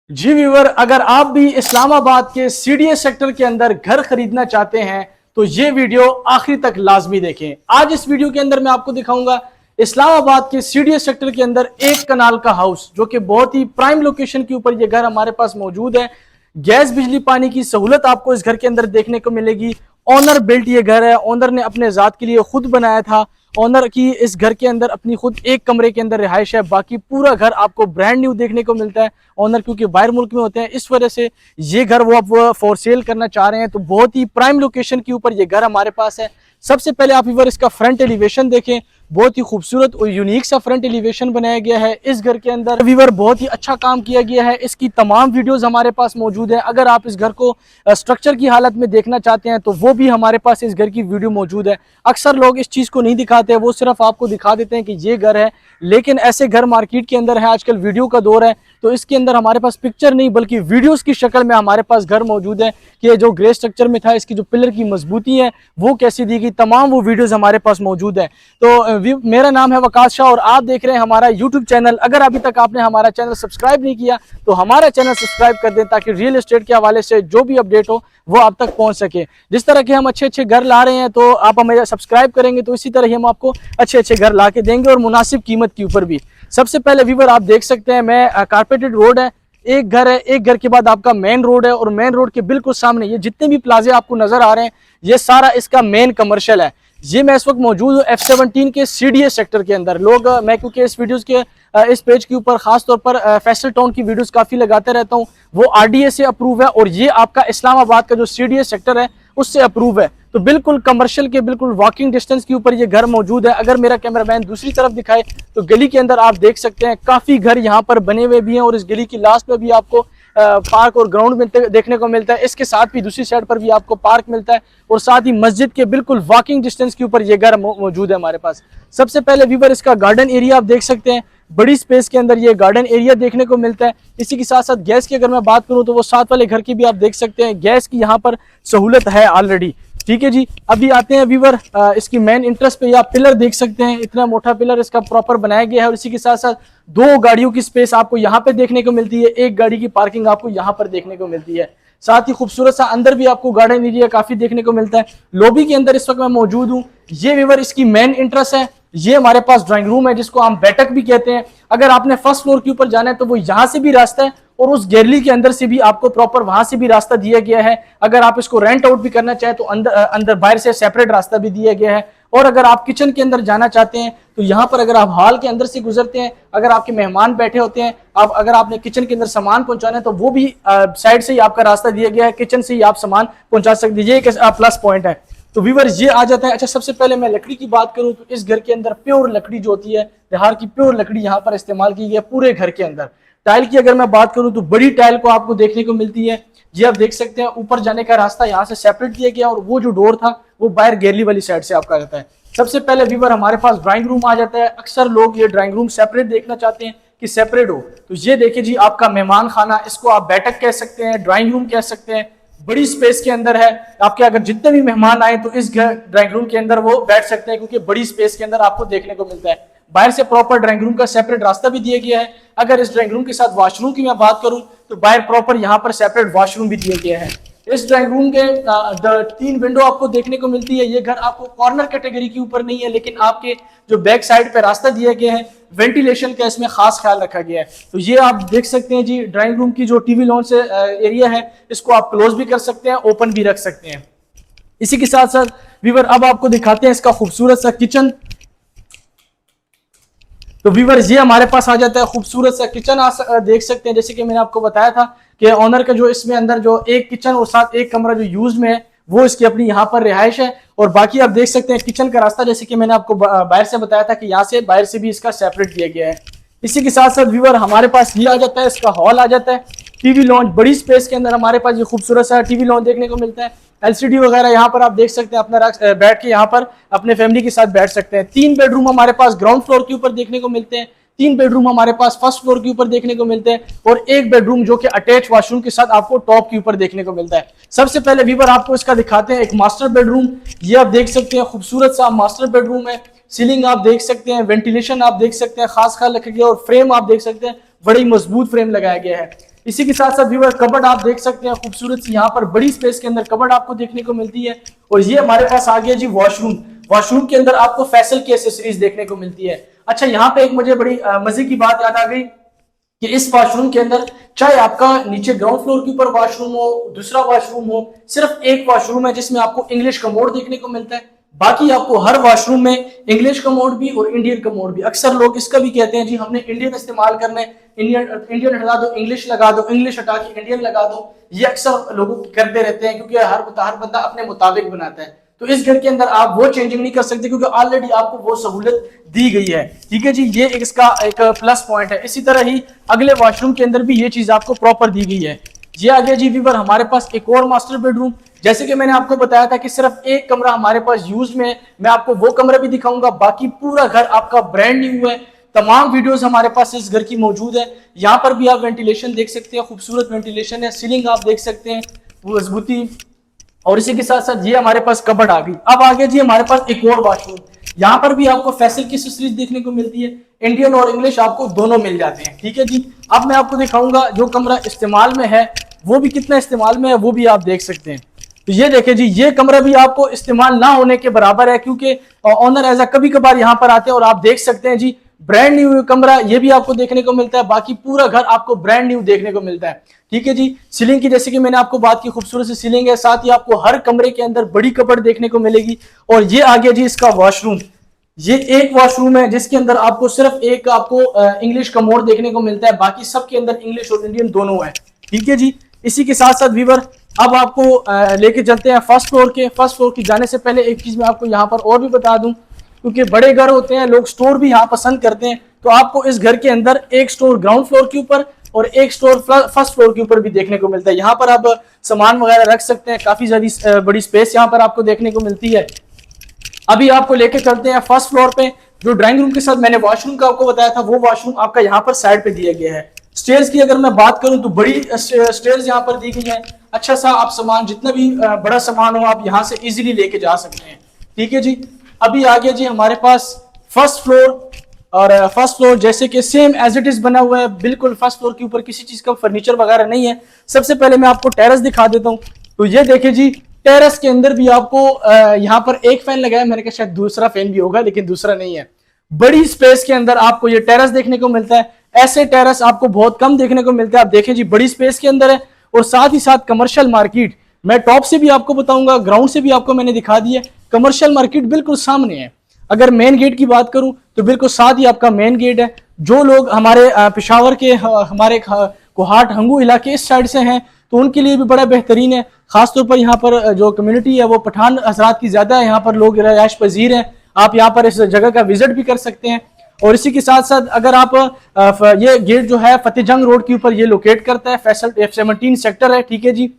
जी viewer, अगर आप भी इस्लामाबाद के सीडीएस सेक्टर के अंदर घर खरीदना चाहते हैं तो ये वीडियो आखिरी तक लाजमी देखें। आज इस वीडियो के अंदर मैं आपको दिखाऊंगा इस्लामाबाद के सीडीएस सेक्टर के अंदर एक कनाल का हाउस, जो कि बहुत ही प्राइम लोकेशन के ऊपर ये घर हमारे पास मौजूद है। गैस बिजली पानी की सहूलत आपको इस घर के अंदर देखने को मिलेगी। ऑनर बिल्ट ये घर है, ऑनर ने अपने जात के लिए खुद बनाया था। ऑनर की इस घर के अंदर अपनी खुद एक कमरे के अंदर रिहाइश है, बाकी पूरा घर आपको ब्रांड न्यू देखने को मिलता है। ऑनर क्योंकि बाहर मुल्क में होते हैं, इस वजह से ये घर वो अब फॉर सेल करना चाह रहे हैं। तो बहुत ही प्राइम लोकेशन के ऊपर ये घर हमारे पास है। सबसे पहले आप व्यूअर इसका फ्रंट एलिवेशन देखें, बहुत ही खूबसूरत और यूनिक सा फ्रंट एलिवेशन बनाया गया है। इस घर के अंदर व्यूअर बहुत ही अच्छा काम किया गया है। इसकी तमाम वीडियोस हमारे पास मौजूद है। अगर आप इस घर को स्ट्रक्चर की हालत में देखना चाहते हैं तो वो भी हमारे पास इस घर की वीडियो मौजूद है। अक्सर लोग इस चीज़ को नहीं दिखाते, वो सिर्फ आपको दिखा देते हैं कि ये घर है, लेकिन ऐसे घर मार्केट के अंदर है। आजकल वीडियो का दौर है, तो इसके अंदर हमारे पास पिक्चर नहीं बल्कि वीडियोस की शक्ल में हमारे पास घर मौजूद है कि जो ग्रे स्ट्रक्चर में था, इसकी जो पिलर की मजबूती है वो कैसी दी गई, तमाम वो वीडियोस हमारे पास मौजूद है। तो मेरा नाम है वकास शाह और आप देख रहे हैं हमारा यूट्यूब चैनल। अगर अभी तक आपने हमारा चैनल सब्सक्राइब नहीं किया तो हमारा चैनल सब्सक्राइब कर दें, ताकि रियल एस्टेट के हवाले से जो भी अपडेट हो वो आप तक पहुंच सके। जिस तरह के हम अच्छे अच्छे घर ला रहे हैं तो आप हमें सब्सक्राइब करेंगे तो इसी तरह ही हम आपको अच्छे अच्छे घर ला के देंगे, और मुनासिब कीमत के ऊपर भी। सबसे पहले व्यूअर आप देख सकते हैं, मैं कारपेटेड रोड है, एक घर है, एक घर के बाद आपका मेन रोड है, और मेन रोड के बिल्कुल सामने ये जितने भी प्लाजे आपको नजर आ रहे हैं ये सारा इसका मेन कमर्शियल है। ये मैं इस वक्त मौजूद हूँ F17 के सीडीएस सेक्टर के अंदर। लोग मैं क्योंकि इस वीडियोस के इस पेज के ऊपर खास तौर पर फैसल टाउन की वीडियोस काफी लगाते रहता हूँ, वो आरडीए से अप्रूव है, और ये आपका इस्लामाबाद का जो सीडीएस सेक्टर है उससे अप्रूव है। तो बिल्कुल कमर्शियल के बिल्कुल वॉकिंग डिस्टेंस के ऊपर ये घर मौजूद है। अगर मेरा कैमरामैन दूसरी तरफ दिखाए तो गली के अंदर आप देख सकते हैं काफी घर यहाँ पर बने हुए भी हैं, और इस गली की लास्ट में भी आपको पार्क और ग्राउंड में देखने को मिलता है। इसके साथ भी दूसरी साइड पर भी आपको पार्क मिलता है, और साथ ही मस्जिद के बिल्कुल वॉकिंग डिस्टेंस के ऊपर ये घर मौजूद है हमारे पास। सबसे पहले व्यूअर इसका गार्डन एरिया आप देख सकते हैं, बड़ी स्पेस के अंदर ये गार्डन एरिया देखने को मिलता है। इसी के साथ साथ गैस की अगर मैं बात करूं तो वो साथ वाले घर की भी आप देख सकते हैं, गैस की यहाँ पर सहूलत है ऑलरेडी। ठीक है जी, अभी आते हैं व्यूअर इसकी मेन इंटरेस्ट पे। आप पिलर देख सकते हैं, इतना मोटा पिलर इसका प्रॉपर बनाया गया है, और इसी के साथ साथ दो गाड़ियों की स्पेस आपको यहाँ पे देखने को मिलती है, एक गाड़ी की पार्किंग आपको यहाँ पर देखने को मिलती है। साथ ही खूबसूरत सा अंदर भी आपको गार्डन एरिया काफी देखने को मिलता है। लॉबी के अंदर इस वक्त मैं मौजूद हूँ। ये व्यूअर इसकी मेन इंटरेस्ट है, ये हमारे पास ड्राइंग रूम है जिसको हम बैठक भी कहते हैं। अगर आपने फर्स्ट फ्लोर के ऊपर जाना है तो वो यहाँ से भी रास्ता है, और उस गैलरी के अंदर से भी आपको प्रॉपर वहां से भी रास्ता दिया गया है। अगर आप इसको रेंट आउट भी करना चाहे तो अंदर बाहर से सेपरेट रास्ता भी दिया गया है। और अगर आप किचन के अंदर जाना चाहते हैं तो यहाँ पर अगर आप हॉल के अंदर से गुजरते हैं, अगर आपके मेहमान बैठे होते हैं, आप अगर आपने किचन के अंदर सामान पहुंचाना है तो वो भी साइड से ही आपका रास्ता दिया गया है, किचन से ही आप सामान पहुंचा सकते हैं। ये एक प्लस पॉइंट है। तो व्यूअर ये आ जाता है। अच्छा, सबसे पहले मैं लकड़ी की बात करूं तो इस घर के अंदर प्योर लकड़ी जो होती है, बिहार की प्योर लकड़ी यहाँ पर इस्तेमाल की गई है पूरे घर के अंदर। टाइल की अगर मैं बात करूं तो बड़ी टाइल को आपको देखने को मिलती है। ये आप देख सकते हैं, ऊपर जाने का रास्ता यहाँ से सेपरेट दिया गया, और वो जो डोर था वो बाहर गैलरी वाली साइड से आपका रहता है। सबसे पहले व्यूअर हमारे पास ड्राइंग रूम आ जाता है। अक्सर लोग ये ड्राइंग रूम सेपरेट देखना चाहते हैं कि सेपरेट हो, तो ये देखिए जी आपका मेहमान खाना, इसको आप बैठक कह सकते हैं, ड्राइंग रूम कह सकते हैं। बड़ी स्पेस के अंदर है, आपके अगर जितने भी मेहमान आए तो इस ड्राइंग रूम के अंदर वो बैठ सकते हैं, क्योंकि बड़ी स्पेस के अंदर आपको देखने को मिलता है। बाहर से प्रॉपर ड्राइंग रूम का सेपरेट रास्ता भी दिया गया है। अगर इस ड्राइंग रूम के साथ वॉशरूम की मैं बात करूं तो बाहर प्रॉपर यहाँ पर सेपरेट वॉशरूम भी दिया गया है। इस ड्राइंग रूम के 3 विंडो आपको देखने को मिलती है। ये घर आपको कॉर्नर कैटेगरी के ऊपर नहीं है, लेकिन आपके जो बैक साइड पे रास्ता दिया गया है, वेंटिलेशन का इसमें खास ख्याल रखा गया है। तो ये आप देख सकते हैं जी, ड्राइंग रूम की जो टीवी लॉन्च एरिया है इसको आप क्लोज भी कर सकते हैं, ओपन भी रख सकते हैं। इसी के साथ साथ व्यूअर अब आपको दिखाते हैं इसका खूबसूरत सा किचन। तो व्यूअर ये हमारे पास आ जाता है, खूबसूरत सा किचन देख सकते हैं। जैसे कि मैंने आपको बताया था कि ऑनर का जो इसमें अंदर जो एक किचन और साथ एक कमरा जो यूज में है वो इसकी अपनी यहाँ पर रिहाइश है, और बाकी आप देख सकते हैं किचन का रास्ता, जैसे कि मैंने आपको बाहर से बताया था कि यहाँ से बाहर से भी इसका सेपरेट दिया गया है। इसी के साथ साथ व्यूअर हमारे पास ये आ जाता है, इसका हॉल आ जाता है। टीवी लॉन्च, बड़ी स्पेस के अंदर हमारे पास ये खूबसूरत सा टीवी लॉन्च देखने को मिलता है। एलसीडी वगैरह यहाँ पर आप देख सकते हैं, अपना बैठ के यहाँ पर अपने फैमिली के साथ बैठ सकते हैं। 3 बेडरूम हमारे पास ग्राउंड फ्लोर के ऊपर देखने को मिलते हैं, 3 बेडरूम हमारे पास फर्स्ट फ्लोर के ऊपर देखने को मिलते हैं, और 1 बेडरूम जो कि अटैच वॉशरूम के साथ आपको टॉप के ऊपर देखने को मिलता है। सबसे पहले व्यूअर आपको इसका दिखाते हैं एक मास्टर बेडरूम। ये आप देख सकते हैं, खूबसूरत सा मास्टर बेडरूम है। सीलिंग आप देख सकते हैं, वेंटिलेशन आप देख सकते हैं, खास ख्याल रखा गया, और फ्रेम आप देख सकते हैं, बड़ी मजबूत फ्रेम लगाया गया है। इसी के साथ साथ व्यूअर कबर्ड आप देख सकते हैं खूबसूरत सी, यहाँ पर बड़ी स्पेस के अंदर कबर्ड आपको देखने को मिलती है। और ये हमारे पास आ गया जी वॉशरूम। वॉशरूम के अंदर आपको फैसल की एसेसरीज देखने को मिलती है। अच्छा, यहाँ पे एक मुझे बड़ी मजे की बात याद आ गई कि इस वॉशरूम के अंदर चाहे आपका नीचे ग्राउंड फ्लोर के ऊपर वॉशरूम हो, दूसरा वॉशरूम हो, सिर्फ एक वॉशरूम है जिसमें आपको इंग्लिश कमोड देखने को मिलता है। बाकी आपको हर वॉशरूम में इंग्लिश कमोड भी और इंडियन कमोड भी। अक्सर लोग इसका भी कहते हैं जी हमने इंडियन इस्तेमाल करना है, इंडियन हटा दो इंग्लिश लगा दो, इंग्लिश हटा के इंडियन लगा दो। ये अक्सर लोग करते रहते हैं क्योंकि हर बंदा अपने मुताबिक बनाता है। तो इस घर के अंदर आप वो चेंजिंग नहीं कर सकते क्योंकि ऑलरेडी आपको वो सहूलत दी गई है। ठीक है जी, ये इसका एक प्लस पॉइंट है। इसी तरह ही अगले वॉशरूम के अंदर भी ये चीज आपको प्रॉपर दी गई है। ये आ गया जी व्यूअर हमारे पास एक और मास्टर बेडरूम। जैसे कि मैंने आपको बताया था कि सिर्फ एक कमरा हमारे पास यूज में है, मैं आपको वो कमरा भी दिखाऊंगा। बाकी पूरा घर आपका ब्रांड न्यू है। तमाम वीडियोस हमारे पास इस घर की मौजूद है। यहाँ पर भी आप वेंटिलेशन देख सकते हैं, खूबसूरत वेंटिलेशन है। सीलिंग आप देख सकते हैं मजबूती। और इसी के साथ साथ ये हमारे पास कबर्ड आ गई। अब आ गया जी हमारे पास एक और वॉशरूम। यहाँ पर भी आपको फैसल की एसेसरीज देखने को मिलती है। इंडियन और इंग्लिश आपको दोनों मिल जाते हैं। ठीक है जी, अब मैं आपको दिखाऊंगा जो कमरा इस्तेमाल में है वो भी कितना इस्तेमाल में है वो भी आप देख सकते हैं। तो ये देखें जी, ये कमरा भी आपको इस्तेमाल ना होने के बराबर है क्योंकि ऑनर ऐसा कभी कभार यहाँ पर आते हैं। और आप देख सकते हैं जी ब्रांड न्यू कमरा ये भी आपको देखने को मिलता है। बाकी पूरा घर आपको ब्रांड न्यू देखने को मिलता है। ठीक है जी, सीलिंग की जैसे कि मैंने आपको बात की खूबसूरत सी सीलिंग है। साथ ही आपको हर कमरे के अंदर बड़ी कबर्ड देखने को मिलेगी। और ये आ गया जी इसका वॉशरूम। ये एक वॉशरूम है जिसके अंदर आपको सिर्फ एक आपको इंग्लिश कमोड देखने को मिलता है। बाकी सबके अंदर इंग्लिश और इंडियन दोनों है। ठीक है जी, इसी के साथ साथ व्यूअर अब आपको लेके चलते हैं फर्स्ट फ्लोर के। फर्स्ट फ्लोर की जाने से पहले एक चीज मैं आपको यहाँ पर और भी बता दूं, क्योंकि बड़े घर होते हैं लोग स्टोर भी यहाँ पसंद करते हैं। तो आपको इस घर के अंदर एक स्टोर ग्राउंड फ्लोर के ऊपर और एक स्टोर फर्स्ट फ्लोर के ऊपर भी देखने को मिलता है। यहाँ पर आप सामान वगैरह रख सकते हैं। काफी ज्यादा बड़ी स्पेस यहाँ पर आपको देखने को मिलती है। अभी आपको लेके चलते हैं फर्स्ट फ्लोर पे। जो ड्राइंग रूम के साथ मैंने वॉशरूम का आपको बताया था वो वॉशरूम आपका यहाँ पर साइड पे दिया गया है। स्टेयर्स की अगर मैं बात करूं तो बड़ी स्टेयर्स यहाँ पर दी गई है। अच्छा सा आप सामान जितना भी बड़ा सामान हो आप यहाँ से इजीली लेके जा सकते हैं। ठीक है जी, अभी आ गया जी हमारे पास फर्स्ट फ्लोर। और फर्स्ट फ्लोर जैसे कि सेम एज इट इज बना हुआ है बिल्कुल। फर्स्ट फ्लोर के ऊपर किसी चीज का फर्नीचर वगैरह नहीं है। सबसे पहले मैं आपको टेरेस दिखा देता हूँ। तो ये देखिए जी, टेरेस के अंदर भी आपको यहाँ पर एक फैन लगाया, मैंने कहा शायद दूसरा फैन भी होगा लेकिन दूसरा नहीं है। बड़ी स्पेस के अंदर आपको ये टेरेस देखने को मिलता है। ऐसे टेरेस आपको बहुत कम देखने को मिलता है। आप देखें जी, बड़ी स्पेस के अंदर है। और साथ ही साथ कमर्शियल मार्केट, मैं टॉप से भी आपको बताऊंगा, ग्राउंड से भी आपको मैंने दिखा दिया। कमर्शियल मार्केट बिल्कुल सामने है। अगर मेन गेट की बात करूं तो बिल्कुल साथ ही आपका मेन गेट है। जो लोग हमारे पेशावर के हमारे कोहाट हंगू इलाके इस साइड से हैं तो उनके लिए भी बड़ा बेहतरीन है। खासतौर पर यहाँ पर जो कम्युनिटी है वो पठान हजरात की ज्यादा है। यहाँ पर लोग रिहायश पजीर हैं। आप यहाँ पर इस जगह का विजिट भी कर सकते हैं। और इसी के साथ साथ अगर आप ये गेट जो है फतेह जंग रोड के ऊपर ये लोकेट करता है, फैसल F17 सेक्टर है। ठीक है जी,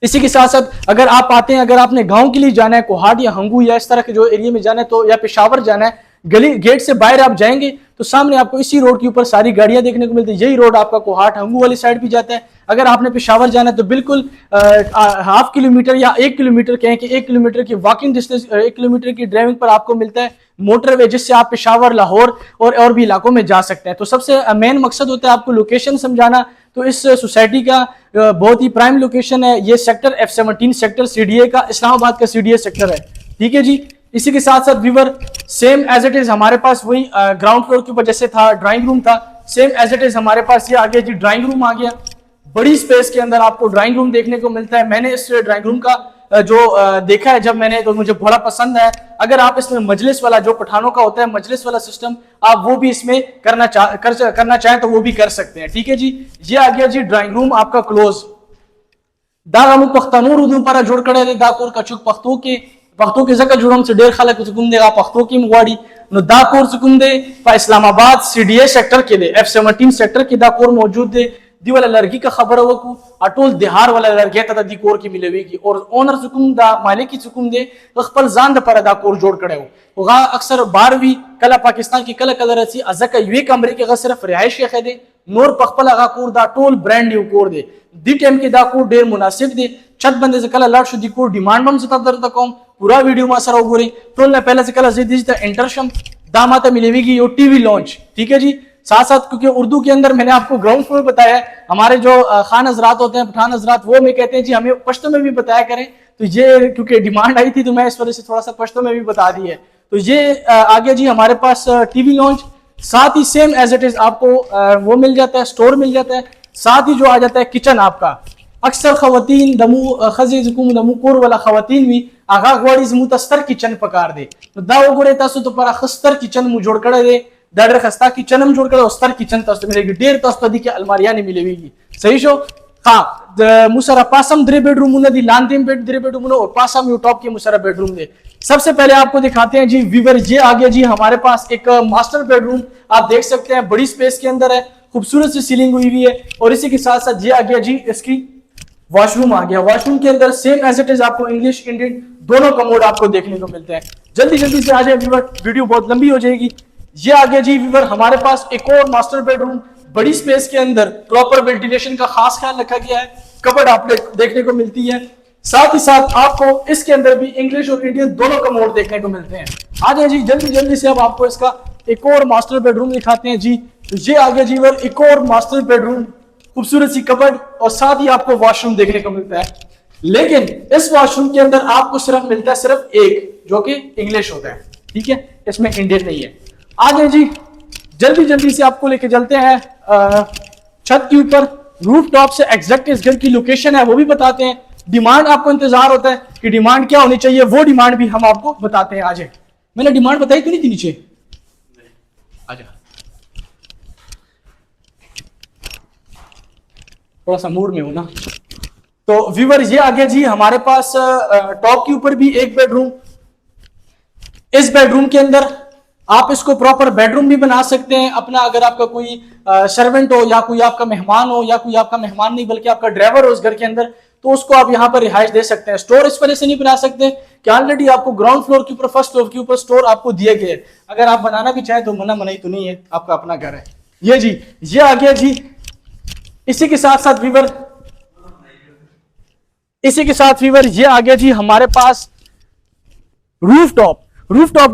इसी के साथ साथ अगर आप आते हैं, अगर आपने गांव के लिए जाना है, कोहाट या हंगू या इस तरह के जो एरिया में जाना है तो या पेशावर जाना है, गली गेट से बाहर आप जाएंगे तो सामने आपको इसी रोड के ऊपर सारी गाड़ियां देखने को मिलती है। यही रोड आपका कोहाट हंगू वाली साइड भी जाता है। अगर आपने पेशावर जाना है तो बिल्कुल हाफ किलोमीटर या 1 किलोमीटर कहें कि 1 किलोमीटर की वॉकिंग डिस्टेंस, 1 किलोमीटर की ड्राइविंग पर आपको मिलता है मोटरवे, जिससे आप पेशावर, लाहौर और भी इलाकों में जा सकते हैं। तो सबसे मेन मकसद होता है आपको लोकेशन समझाना। तो इस सोसाइटी का बहुत ही प्राइम लोकेशन है। ये सेक्टर F17 सेक्टर CDA का, इस्लामाबाद का CDA सेक्टर है। ठीक है जी, इसी के साथ साथ viewer same as it is हमारे पास वही ग्राउंड फ्लोर के ऊपर जैसे था ड्राइंग रूम था, सेम एज इट इज हमारे पास ये आ गया जी ड्राइंग रूम आ गया। बड़ी स्पेस के अंदर आपको ड्राइंग रूम देखने को मिलता है। मैंने इस ड्राइंग रूम का जो देखा है जब मैंने, तो मुझे बड़ा पसंद है। अगर आप इसमें मजलिस वाला, जो पठानों का होता है मजलिस वाला सिस्टम, आप वो भी इसमें करना चाहें तो वो भी कर सकते हैं। ठीक है जी, ये आ गया जी ड्राइंग रूम आपका क्लोज। दागमु पख्तानूर उदू पर जोड़ करे दाकुर कचुक पख्तों के जगह जुड़म से डेर खालक सुकुम देगा पख्तों की मुवाड़ी नो दाकुर सुकुम दे पा इस्लामाबाद CDA सेक्टर के लिए F17 सेक्टर की दाकुर मौजूद दे दी वाला लड़की का खबर हो को अटोल दिहार वाला लड़की तथा दी कोर की मिलेगी और ओनर सुकुम दा मालिक की सुकुम दे खपल जान द पर दा कोर जोड़ करे हो गा अक्सर 12वीं कला पाकिस्तान की कला कलर रसी अजक यूए कमरे के सिर्फ रिहाइश के खदे नूर पखपल आगा कोर दा टोल ब्रांड न्यू कोर दे दी टाइम के दा कोर डेर मुनासिब दे छत बंदे से कला लड़ दी कोर डिमांड बम से दर तकम पूरा वीडियो में असर हो टोल ने पहले से कला जिद इंटरशम दामाता मिलेगी यो टीवी लॉन्च। ठीक है जी, साथ साथ क्योंकि उर्दू के अंदर मैंने आपको ग्राउंड फ्लोर बताया है, हमारे जो खान हजरात होते हैं, पठान हजरात, वो हमें कहते हैं जी हमें पश्तो में भी बताया करें। तो ये क्योंकि डिमांड आई थी तो मैं इस वजह से थोड़ा सा पश्तो में भी बता दी है। तो ये आगे जी हमारे पास टीवी लॉन्च, साथ ही सेम एज इट इज आपको वो मिल जाता है, स्टोर मिल जाता है। साथ ही जो आ जाता है किचन आपका, अक्सर खवातीन दमू खजीजुकुम दमू कोर वाला खवातीन भी आगा गोड़ी मुतस्तर किचन पकार दे तो दाव गोड़े तासु तो पर खस्तर किचन मु जोड़ कर दे दाडर खस्ता किचन हम जोड़ कर उस्तर किचन तस्त मिलेगी, डेर तस्त दी के अलमारियां नहीं मिलेगी। सही शो हाँ मुसरा पासम 3 बेडरूम उन्हें दी लांतिम बेड 3 बेडरूम और पासम यू टॉप के मुसरा बेडरूम दे। सबसे पहले आपको दिखाते हैं जी वीवर, ये आगे जी हमारे पास एक मास्टर बेडरूम आप देख सकते हैं, बड़ी स्पेस के अंदर है, खूबसूरत सी सीलिंग हुई हुई है। और इसी के साथ साथ ये आ गया जी इसकी वॉशरूम आ गया। वॉशरूम के अंदर सेम एज इट इज आपको इंग्लिश इंडियन दोनों कमोड आपको देखने को मिलते हैं। जल्दी जल्दी से आ जाए वीवर, वीडियो बहुत लंबी हो जाएगी। ये आ गया जी वीवर हमारे पास एक और मास्टर बेडरूम, बड़ी स्पेस के अंदर प्रॉपर वेंटिलेशन का खास ख्याल रखा गया है, कबर्ड आपको देखने को मिलती है। साथ ही साथ आपको इसके अंदर भी इंग्लिश और इंडियन दोनों कमोड देखने को मिलते हैं। आ जाए जी जल्दी जल्दी से अब आपको इसका एक और मास्टर बेडरूम दिखाते हैं जी। तो ये आ गया जी वीवर एक और मास्टर बेडरूम, खूबसूरत सी कबर्ड और साथ ही आपको वॉशरूम देखने को मिलता है। लेकिन इस वॉशरूम के अंदर आपको सिर्फ मिलता है सिर्फ एक, जो कि इंग्लिश होता है, ठीक है, इसमें इंडियन नहीं है। आगे जी जल्दी जल्दी से आपको लेके चलते हैं छत के ऊपर, रूफ टॉप से एग्जैक्ट इस घर की लोकेशन है वो भी बताते हैं। डिमांड आपको इंतजार होता है कि डिमांड क्या होनी चाहिए, वो डिमांड भी हम आपको बताते हैं। आज मैंने डिमांड बताई तो नहीं थी नीचे, आजा थोड़ा सा मूड में हो ना। तो व्यूवर ये आ गया जी हमारे पास टॉप के ऊपर भी एक बेडरूम। इस बेडरूम के अंदर आप इसको प्रॉपर बेडरूम भी बना सकते हैं अपना, अगर आपका कोई सर्वेंट हो या कोई आपका मेहमान हो या कोई आपका मेहमान नहीं बल्कि आपका ड्राइवर हो उस घर के अंदर, तो उसको आप यहाँ पर रिहाइश दे सकते हैं। स्टोर इस वजह से नहीं बना सकते कि ऑलरेडी आपको ग्राउंड फ्लोर के ऊपर फर्स्ट फ्लोर के ऊपर स्टोर आपको दिए गए। अगर आप बनाना भी चाहें तो मनाही तो नहीं है, आपका अपना घर है। ये जी ये आ गया जी। इसी के साथ साथ वीवर ये आ गया जी हमारे पास रूफ टॉप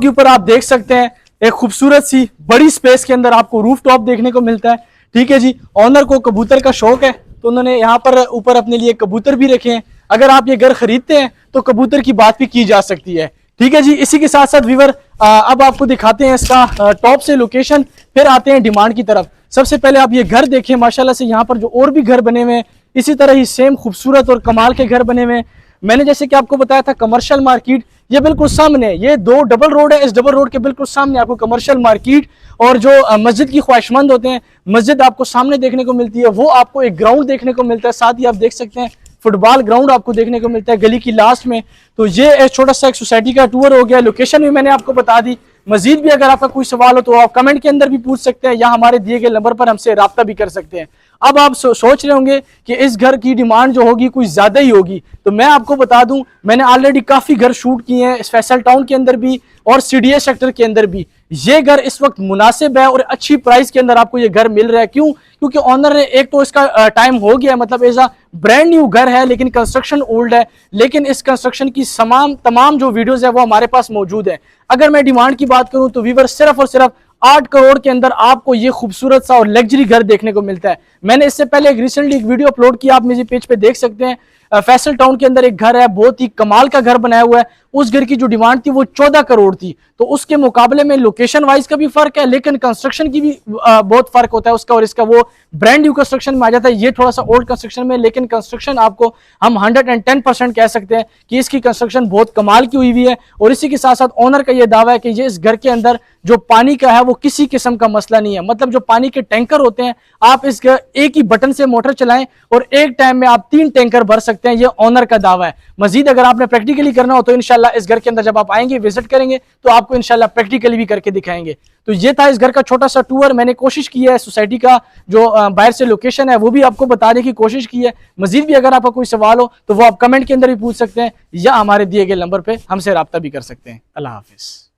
के ऊपर आप देख सकते हैं एक खूबसूरत सी बड़ी स्पेस के अंदर आपको रूफ टॉप देखने को मिलता है। ठीक है जी, ऑनर को कबूतर का शौक है तो उन्होंने यहाँ पर ऊपर अपने लिए कबूतर भी रखे हैं। अगर आप ये घर खरीदते हैं तो कबूतर की बात भी की जा सकती है। ठीक है जी, इसी के साथ साथ वीवर अब आपको दिखाते हैं इसका टॉप से लोकेशन, फिर आते हैं डिमांड की तरफ। सबसे पहले आप ये घर देखें, माशाल्लाह से यहाँ पर जो और भी घर बने हुए हैं इसी तरह ही सेम खूबसूरत और कमाल के घर बने हुए हैं। मैंने जैसे कि आपको बताया था कमर्शियल मार्केट ये बिल्कुल सामने है, ये 2 डबल रोड है, इस डबल रोड के बिल्कुल सामने आपको कमर्शियल मार्केट और जो मस्जिद की ख्वाहिशमंद होते हैं मस्जिद आपको सामने देखने को मिलती है। वो आपको एक ग्राउंड देखने को मिलता है, साथ ही आप देख सकते हैं फुटबॉल ग्राउंड आपको देखने को मिलता है गली की लास्ट में। तो ये एक छोटा सा एक सोसाइटी का टूर हो गया। लोकेशन भी मैंने आपको बता दी। मजीद भी अगर आपका कोई सवाल हो तो आप कमेंट के अंदर भी पूछ सकते हैं या हमारे दिए गए नंबर पर हमसे राब्ता भी कर सकते हैं। अब आप सोच रहे होंगे कि इस घर की डिमांड जो होगी कुछ ज्यादा ही होगी, तो मैं आपको बता दूं मैंने ऑलरेडी काफी घर शूट किए हैं इस फैसल टाउन के अंदर भी और सीडीए सेक्टर के अंदर भी। ये घर इस वक्त मुनासिब है और अच्छी प्राइस के अंदर आपको ये घर मिल रहा है। क्यों? क्योंकि ऑनर ने एक तो इसका टाइम हो गया, मतलब एज अ ब्रांड न्यू घर है लेकिन कंस्ट्रक्शन ओल्ड है, लेकिन इस कंस्ट्रक्शन की तमाम जो वीडियोस है वो हमारे पास मौजूद है। अगर मैं डिमांड की बात करूं तो वीवर सिर्फ और सिर्फ 8 करोड़ के अंदर आपको ये खूबसूरत सा और लग्जरी घर देखने को मिलता है। मैंने इससे पहले रिसेंटली एक वीडियो अपलोड किया, आप मेरे पेज पे देख सकते हैं। फैसल टाउन के अंदर एक घर है, बहुत ही कमाल का घर बनाया हुआ है। उस घर की जो डिमांड थी वो 14 करोड़ थी। तो उसके मुकाबले में लोकेशन वाइज का भी फर्क है लेकिन कंस्ट्रक्शन की भी बहुत फर्क होता है उसका और इसका। वो ब्रांड न्यू कंस्ट्रक्शन में आ जाता है, ये थोड़ा सा ओल्ड कंस्ट्रक्शन में, लेकिन कंस्ट्रक्शन आपको हम 110% कह सकते हैं कि इसकी कंस्ट्रक्शन बहुत कमाल की हुई है। और इसी के साथ साथ ओनर का ये दावा है कि ये इस घर के अंदर जो पानी का है वो किसी किस्म का मसला नहीं है। मतलब जो पानी के टैंकर होते हैं आप इस एक ही बटन से मोटर चलाएं और एक टाइम में आप 3 टैंकर भर सकते हैं, ये ओनर का दावा है। मजीद अगर आपने प्रैक्टिकली करना हो तो इंशाल्लाह इस घर के अंदर जब आप आएंगे विजिट करेंगे तो आपको इंशाल्लाह प्रैक्टिकली भी करके दिखाएंगे। तो ये था इस घर का छोटा सा टूर। मैंने कोशिश की है सोसाइटी का जो बाहर से लोकेशन है वो भी आपको बताने की कोशिश की है। मजीद भी अगर आपका कोई सवाल हो तो वो आप कमेंट के अंदर भी पूछ सकते हैं या हमारे दिए गए नंबर पर हमसे रब्ता भी कर सकते हैं। अल्लाह हाफिज।